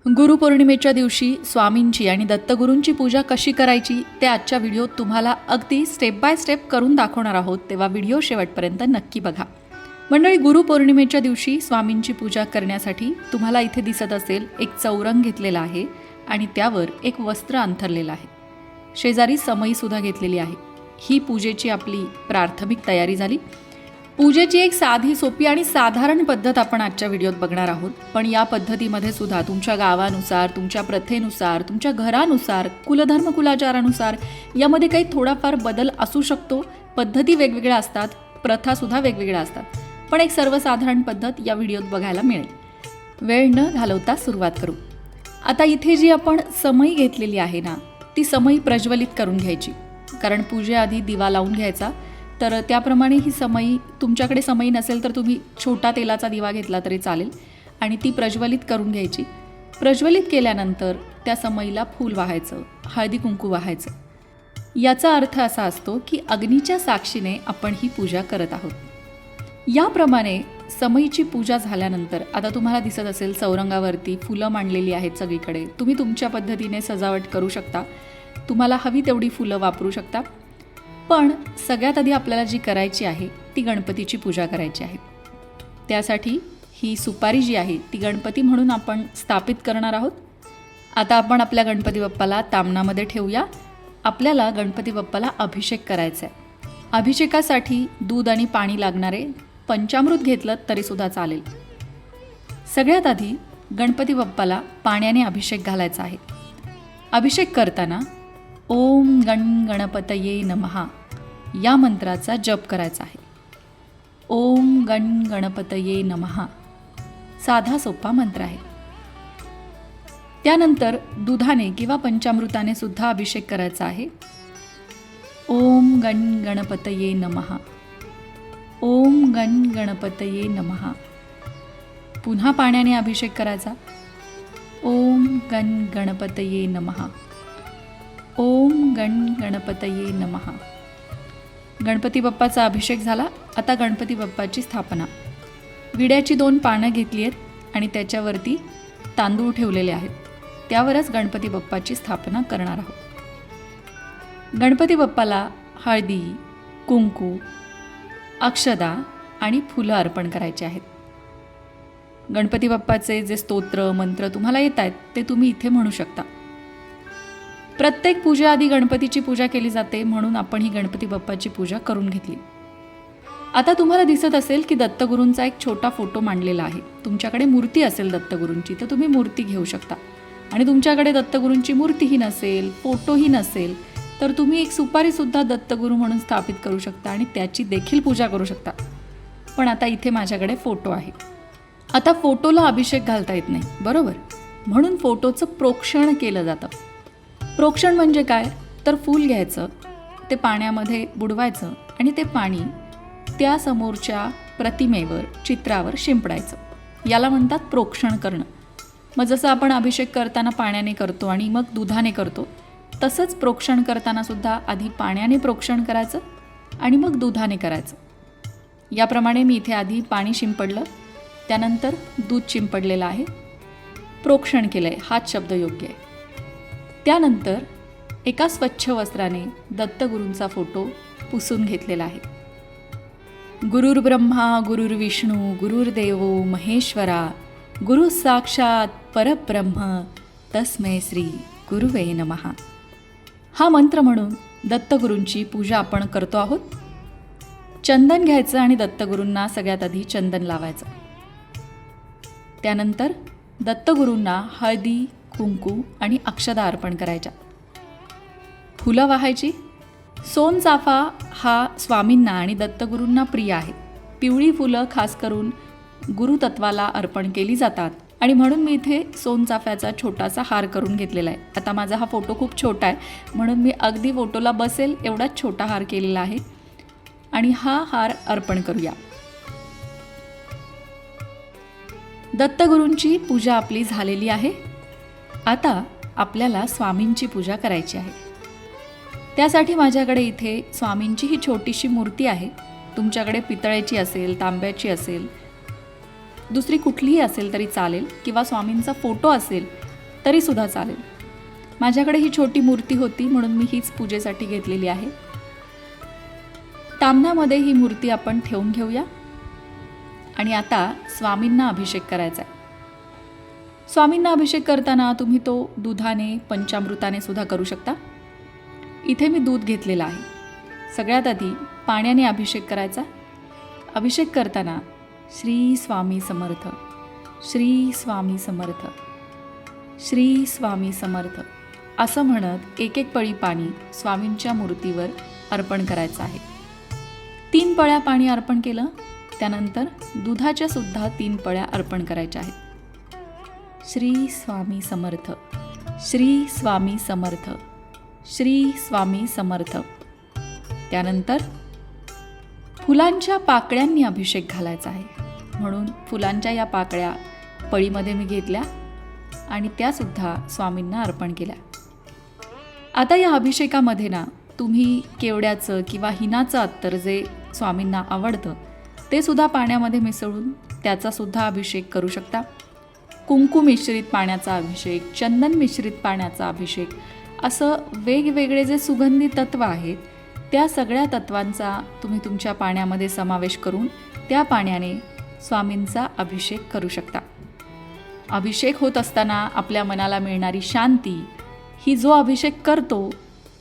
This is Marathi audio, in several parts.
गुरुपौर्णिमेच्या दिवशी स्वामींची आणि दत्तगुरूंची पूजा कशी करायची ते आजच्या व्हिडिओत तुम्हाला अगदी स्टेप बाय स्टेप करून दाखवणार आहोत, तेव्हा व्हिडिओ शेवटपर्यंत नक्की बघा. मंडळी, गुरुपौर्णिमेच्या दिवशी स्वामींची पूजा करण्यासाठी तुम्हाला इथे दिसत असेल एक चौरंग घेतलेला आहे आणि त्यावर एक वस्त्र अंथरलेलं आहे. शेजारी समईसुद्धा घेतलेली आहे. ही पूजेची आपली प्राथमिक तयारी झाली. पूजेची एक साधी सोपी आणि साधारण पद्धत आपण आजच्या व्हिडिओत बघणार आहोत. पण या पद्धतीमध्ये सुद्धा तुमच्या गावानुसार, तुमच्या प्रथेनुसार, तुमच्या घरानुसार, कुलधर्म कुलाचारानुसार यामध्ये काही थोडाफार बदल असू शकतो. पद्धती वेगवेगळ्या असतात, प्रथासुद्धा वेगवेगळ्या असतात, पण एक सर्वसाधारण पद्धत या व्हिडिओत बघायला मिळेल. वेळ न घालवता सुरुवात करू. आता इथे जी आपण समई घेतलेली आहे ना, ती समई प्रज्वलित करून घ्यायची, कारण पूजेआधी दिवा लावून घ्यायचा. तर त्याप्रमाणे ही समई, तुमच्याकडे समई नसेल तर तुम्ही छोटा तेलाचा दिवा घेतला तरी चालेल आणि ती प्रज्वलित करून घ्यायची. प्रज्वलित केल्यानंतर त्या समईला फूल वाहायचं, हळदी कुंकू वाहायचं. याचा अर्थ असा असतो की अग्नीच्या साक्षीने आपण ही पूजा करत आहोत. याप्रमाणे समईची पूजा झाल्यानंतर आता तुम्हाला दिसत असेल चौरंगावरती फुलं मांडलेली आहेत सगळीकडे. तुम्ही तुमच्या पद्धतीने सजावट करू शकता, तुम्हाला हवी तेवढी फुलं वापरू शकता. पण सगळ्यात आधी आपल्याला जी करायची आहे ती गणपतीची पूजा करायची आहे. त्यासाठी ही सुपारी जी आहे ती गणपती म्हणून आपण स्थापित करणार आहोत. आता आपण आपल्या गणपती बाप्पाला तामणामध्ये ठेवूया. आपल्याला गणपती बाप्पाला अभिषेक करायचा आहे. अभिषेकासाठी दूध आणि पाणी लागणारे पंचामृत घेतलं तरीसुद्धा चालेल. सगळ्यात आधी गणपती बाप्पाला पाण्याने अभिषेक घालायचा आहे. अभिषेक करताना ओम गण गणपतये नमः या मंत्राचा जप करायचा आहे. ओम गण गणपतये नमः साधा सोपा मंत्र आहे. त्यानंतर दुधाने किंवा पंचामृताने सुद्धा अभिषेक करायचा आहे. ओम गण गणपतये नमः, ओम गण गणपतये नमः. पुन्हा पाण्याने अभिषेक करायचा. ओम गण गणपतये नमः, ओम गण गणपतये नमः. गणपती बाप्पाचा अभिषेक झाला. आता गणपती बाप्पाची स्थापना. विड्याची 2 पानं घेतली आहेत आणि त्याच्यावरती तांदूळ ठेवलेले आहेत. त्यावरच गणपती बाप्पाची स्थापना करणार आहोत. गणपती बाप्पाला हळदी, कुंकू, अक्षदा आणि फुलं अर्पण करायचे आहेत. गणपती बाप्पाचे जे स्तोत्र मंत्र तुम्हाला येत आहेत ते तुम्ही इथे म्हणू शकता. प्रत्येक पूजेआधी गणपतीची पूजा केली जाते, म्हणून आपण ही गणपती बाप्पाची पूजा करून घेतली. आता तुम्हाला दिसत असेल की दत्तगुरूंचा एक छोटा फोटो मांडलेला आहे. तुमच्याकडे मूर्ती असेल दत्तगुरूंची तर तुम्ही मूर्ती घेऊ शकता, आणि तुमच्याकडे दत्तगुरूंची मूर्तीही नसेल, फोटोही नसेल तर तुम्ही एक सुपारीसुद्धा दत्तगुरू म्हणून स्थापित करू शकता आणि त्याची देखील पूजा करू शकता. पण आता इथे माझ्याकडे फोटो आहे. आता फोटोला अभिषेक घालता येत नाही, बरोबर, म्हणून फोटोचं प्रोक्षण केलं जातं. प्रोक्षण म्हणजे काय, तर फूल घ्यायचं, ते पाण्यामध्ये बुडवायचं आणि ते पाणी त्या समोरच्या प्रतिमेवर, चित्रावर शिंपडायचं. याला म्हणतात प्रोक्षण करणं. मग जसं आपण अभिषेक करताना पाण्याने करतो आणि मग दुधाने करतो, तसंच प्रोक्षण करताना सुद्धा आधी पाण्याने प्रोक्षण करायचं आणि मग दुधाने करायचं. याप्रमाणे मी इथे आधी पाणी शिंपडलं, त्यानंतर दूध शिंपडलेलं आहे, प्रोक्षण केलं आहे, हाच शब्द योग्य आहे. त्यानंतर एका स्वच्छ वस्त्राने दत्तगुरूंचा फोटो पुसून घेतलेला आहे. गुरुर्ब्रह्मा गुरुर्विष्णू गुरुर्देवो महेश्वरा गुरु साक्षात परब्रह्म तस्मै श्री गुरुवे नमः हा मंत्र म्हणून दत्तगुरूंची पूजा आपण करतो आहोत. चंदन घ्यायचं आणि दत्तगुरूंना सगळ्यात आधी चंदन लावायचं. त्यानंतर दत्तगुरूंना हळदी, कुंकू आणि अक्षदा अर्पण करायच्या. फुलं वाहायची. सोनचाफा हा स्वामींना आणि दत्तगुरूंना प्रिय आहे. पिवळी फुलं खास करून गुरुतत्वाला अर्पण केली जातात आणि म्हणून मी इथे सोनचाफ्याचा छोटासा हार करून घेतलेला आहे. आता माझा हा फोटो खूप छोटा आहे, म्हणून मी अगदी फोटोला बसेल एवढाच छोटा हार केलेला आहे आणि हा हार अर्पण करूया. दत्तगुरूंची पूजा आपली झालेली आहे. आता आपल्याला स्वामींची पूजा करायची आहे. त्यासाठी माझ्याकडे इथे स्वामींची ही छोटीशी मूर्ती आहे. तुमच्याकडे पितळेची असेल, तांब्याची असेल, दुसरी कुठलीही असेल तरी चालेल, किंवा स्वामींचा फोटो असेल तरीसुद्धा चालेल. माझ्याकडे ही छोटी मूर्ती होती म्हणून मी हीच पूजेसाठी घेतलेली आहे. ताम्हणामध्ये ही मूर्ती आपण ठेवून घेऊया आणि आता स्वामींना अभिषेक करायचा आहे. स्वामींना अभिषेक करताना तुम्ही तो दुधाने, पंचामृताने सुद्धा करू शकता. इथे मी दूध घेतलेलं आहे. सगळ्यात आधी पाण्याने अभिषेक करायचा. अभिषेक करताना श्री स्वामी समर्थ, श्री स्वामी समर्थ, श्री स्वामी समर्थ असं म्हणत एक एक पळी पाणी स्वामींच्या मूर्तीवर अर्पण करायचं आहे. 3 पळ्या पाणी अर्पण केलं. त्यानंतर दुधाच्या सुद्धा 3 पळ्या अर्पण करायच्या आहेत. श्री स्वामी समर्थ, श्री स्वामी समर्थ, श्री स्वामी समर्थ. त्यानंतर फुलांच्या पाकळ्यांनी अभिषेक घालायचा आहे. म्हणून फुलांच्या या पाकळ्या पळीमध्ये मी घेतल्या आणि त्यासुद्धा स्वामींना अर्पण केल्या. आता या अभिषेकामध्ये ना तुम्ही केवड्याचं किंवा हिनाचं अत्तर जे स्वामींना आवडतं ते सुद्धा पाण्यामध्ये मिसळून त्याचासुद्धा अभिषेक करू शकता. कुंकू मिश्रित पाण्याचा अभिषेक, चंदन मिश्रित पाण्याचा अभिषेक, असं वेगवेगळे जे सुगंधी तत्व आहेत त्या सगळ्या तत्वांचा तुम्ही तुमच्या पाण्यामध्ये समावेश करून त्या पाण्याने स्वामींचा अभिषेक करू शकता. अभिषेक होत असताना आपल्या मनाला मिळणारी शांती ही जो अभिषेक करतो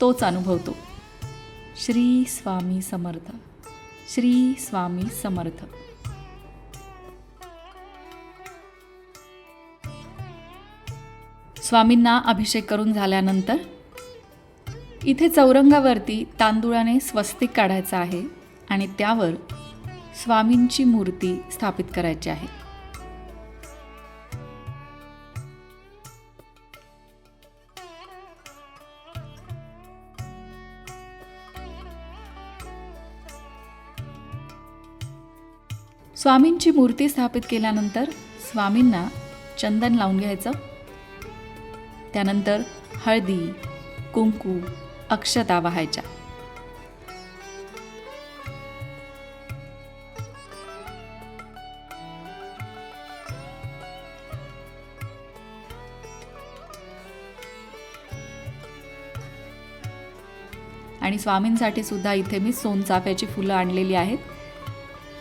तोच अनुभवतो. श्री स्वामी समर्थ, श्री स्वामी समर्थ. स्वामींना अभिषेक करून झाल्यानंतर इथे चौरंगावरती तांदूळाने स्वस्तिक काढायचं आहे आणि त्यावर स्वामींची मूर्ती स्थापित करायची आहे. स्वामींची मूर्ती स्थापित केल्यानंतर स्वामींना चंदन लावून घ्यायचं. त्यानंतर हळदी, कुंकू, अक्षता वाहायच्या. आणि स्वामींसाठी सुद्धा इथे मी सोनचाफ्याची फुलं आणलेली आहेत.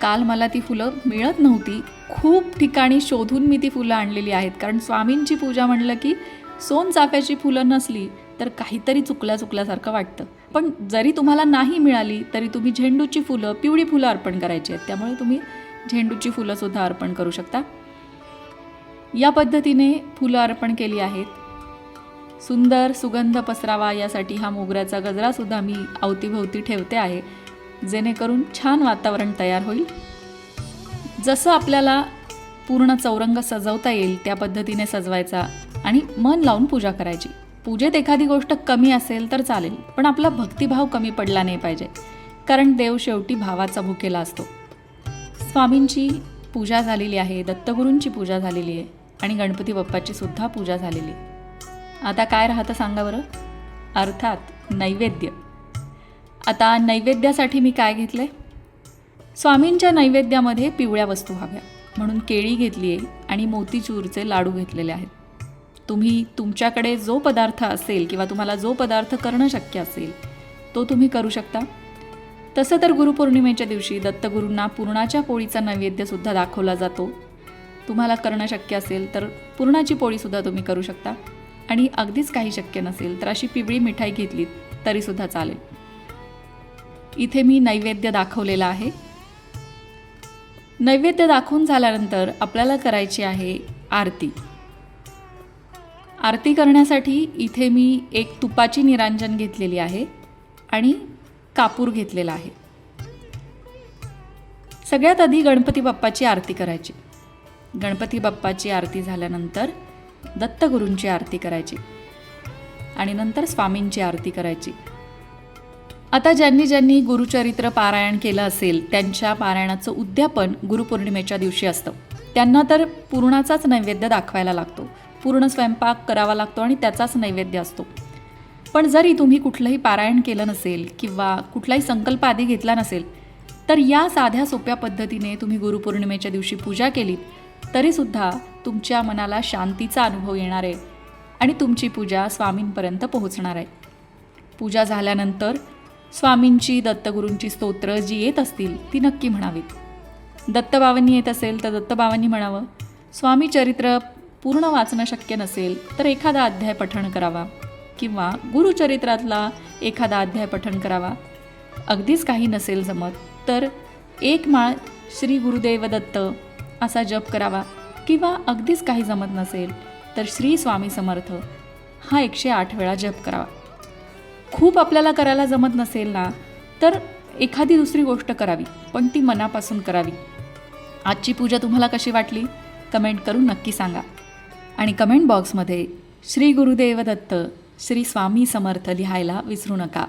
काल मला ती फुलं मिळत नव्हती. खूप ठिकाणी शोधून मी ती फुलं आणलेली आहेत. कारण स्वामींची पूजा म्हणलं की सोनचाफ्याची फुलं नसली तर काहीतरी चुकल्यासारखं वाटतं. पण जरी तुम्हाला नाही मिळाली तरी तुम्ही झेंडूची फुलं, पिवळी फुलं अर्पण करायची आहेत. त्यामुळे तुम्ही झेंडूची फुलंसुद्धा अर्पण करू शकता. या पद्धतीने फुलं अर्पण केली आहेत. सुंदर सुगंध पसरावा यासाठी हा मोगऱ्याचा गजरासुद्धा मी अवतीभोवती ठेवते आहे, जेणेकरून छान वातावरण तयार होईल. जसं आपल्याला पूर्ण चौरंग सजवता येईल त्या पद्धतीने सजवायचा आणि मन लावून पूजा करायची. पूजेत एखादी गोष्ट कमी असेल तर चालेल, पण आपला भक्तिभाव कमी पडला नाही पाहिजे, कारण देव शेवटी भावाचा भुकेला असतो. स्वामींची पूजा झालेली आहे, दत्तगुरूंची पूजा झालेली आहे आणि गणपती बाप्पाची सुद्धा पूजा झालेली आहे. आता काय राहतं सांगा बरं? अर्थात नैवेद्य. आता नैवेद्यासाठी मी काय घेतलं आहे? स्वामींच्या नैवेद्यामध्ये पिवळ्या वस्तू हव्या म्हणून केळी घेतली आहे आणि मोतीचूरचे लाडू घेतलेले आहेत. तुम्ही तुमच्याकडे जो पदार्थ असेल किंवा तुम्हाला जो पदार्थ करणं शक्य असेल तो तुम्ही करू शकता. तसं तर गुरुपौर्णिमेच्या दिवशी दत्तगुरूंना पुरणाच्या पोळीचा नैवेद्यसुद्धा दाखवला जातो. तुम्हाला करणं शक्य असेल तर पुरणाची पोळीसुद्धा तुम्ही करू शकता आणि अगदीच काही शक्य नसेल तर अशी पिवळी मिठाई घेतलीत तरीसुद्धा चालेल. इथे मी नैवेद्य दाखवलेला आहे. नैवेद्य दाखवून झाल्यानंतर आपल्याला करायची आहे आरती. आरती करण्यासाठी इथे मी एक तुपाची निरांजन घेतलेली आहे आणि कापूर घेतलेला आहे. सगळ्यात आधी गणपती बाप्पाची आरती करायची. गणपती बाप्पाची आरती झाल्यानंतर दत्तगुरूंची आरती करायची आणि नंतर स्वामींची आरती करायची. आता ज्यांनी गुरुचरित्र पारायण केलं असेल त्यांच्या पारायणाचं उद्यापन गुरुपौर्णिमेच्या दिवशी असतं. त्यांना तर पुरणाचाच नैवेद्य दाखवायला लागतो, पूर्ण स्वयंपाक करावा लागतो आणि त्याचाच नैवेद्य असतो. पण जरी तुम्ही कुठलंही पारायण केलं नसेल किंवा कुठलाही संकल्प आधी घेतला नसेल तर या साध्या सोप्या पद्धतीने तुम्ही गुरुपौर्णिमेच्या दिवशी पूजा केलीत तरीसुद्धा तुमच्या मनाला शांतीचा अनुभव येणार आहे आणि तुमची पूजा स्वामींपर्यंत पोहोचणार आहे. पूजा झाल्यानंतर स्वामींची दत्तगुरूंची स्तोत्र जी येत असतील ती नक्की म्हणावीत. दत्तबाबांनी येत असेल तर दत्तबाबांनी म्हणावं. स्वामी चरित्र पूर्ण वाचणं शक्य नसेल तर एखादा अध्याय पठण करावा किंवा गुरुचरित्रातला एखादा अध्याय पठण करावा. अगदीच काही नसेल जमत तर एक माळ श्री गुरुदेव दत्त असा जप करावा किंवा अगदीच काही जमत नसेल तर श्री स्वामी समर्थ हा 108 वेळा जप करावा. खूप आपल्याला करायला जमत नसेल ना तर एखादी दुसरी गोष्ट करावी, पण ती मनापासून करावी. आजची पूजा तुम्हाला कशी वाटली कमेंट करून नक्की सांगा. आणि कमेंट बॉक्समध्ये श्री गुरुदेव दत्त श्री स्वामी समर्थ लिहायला विसरू नका.